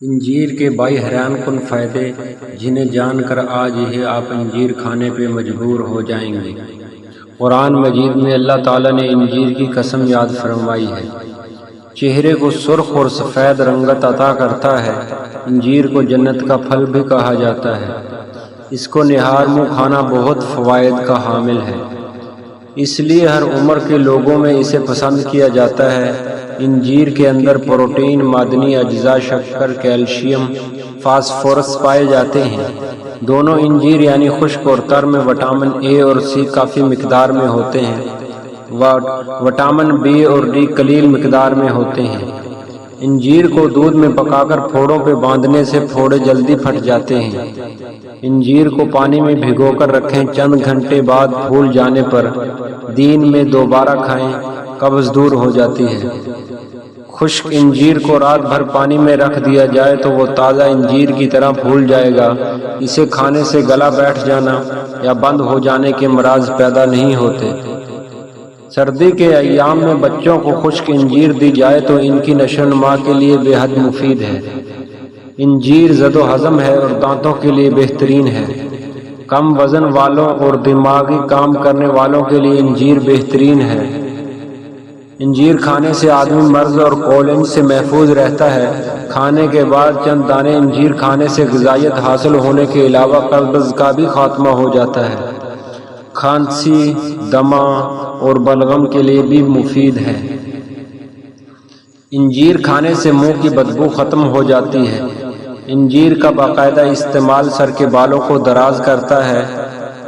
انجیر کے 22 حیران کن فائدے جنہیں جان کر آج ہی آپ انجیر کھانے پہ مجبور ہو جائیں گے۔ قرآن مجید میں اللہ تعالیٰ نے انجیر کی قسم یاد فرمائی ہے۔ چہرے کو سرخ اور سفید رنگت عطا کرتا ہے۔ انجیر کو جنت کا پھل بھی کہا جاتا ہے۔ اس کو نہار منہ کھانا بہت فوائد کا حامل ہے، اس لیے ہر عمر کے لوگوں میں اسے پسند کیا جاتا ہے۔ انجیر کے اندر پروٹین، معدنی اجزاء، شکر، کیلشیم، فاسفورس پائے جاتے ہیں۔ دونوں انجیر یعنی خشک اور تر میں وٹامن اے اور سی کافی مقدار میں ہوتے ہیں، وٹامن بی اور ڈی قلیل مقدار میں ہوتے ہیں۔ انجیر کو دودھ میں پکا کر پھوڑوں پہ باندھنے سے پھوڑے جلدی پھٹ جاتے ہیں۔ انجیر کو پانی میں بھگو کر رکھیں، چند گھنٹے بعد پھول جانے پر دن میں دوبارہ کھائیں، قبض دور ہو جاتی ہے۔ خشک انجیر کو رات بھر پانی میں رکھ دیا جائے تو وہ تازہ انجیر کی طرح پھول جائے گا۔ اسے کھانے سے گلا بیٹھ جانا یا بند ہو جانے کے امراض پیدا نہیں ہوتے۔ سردی کے ایام میں بچوں کو خشک انجیر دی جائے تو ان کی نشو و نما کے لیے بے حد مفید ہے۔ انجیر زد و ہضم ہے اور دانتوں کے لیے بہترین ہے۔ کم وزن والوں اور دماغی کام کرنے والوں کے لیے انجیر بہترین ہے۔ انجیر کھانے سے آدمی مرض اور کولن سے محفوظ رہتا ہے۔ کھانے کے بعد چند دانے انجیر کھانے سے غذائیت حاصل ہونے کے علاوہ قبض کا بھی خاتمہ ہو جاتا ہے۔ کھانسی، دمہ اور بلغم کے لیے بھی مفید ہے۔ انجیر کھانے سے منہ کی بدبو ختم ہو جاتی ہے۔ انجیر کا باقاعدہ استعمال سر کے بالوں کو دراز کرتا ہے۔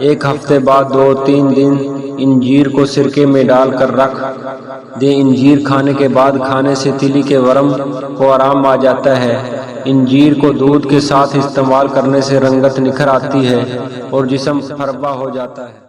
ایک ہفتے بعد 2-3 دن انجیر کو سرکے میں ڈال کر رکھ دیں۔ انجیر کھانے کے بعد کھانے سے تیلی کے ورم کو آرام آ جاتا ہے۔ انجیر کو دودھ کے ساتھ استعمال کرنے سے رنگت نکھر آتی ہے اور جسم پھربا ہو جاتا ہے۔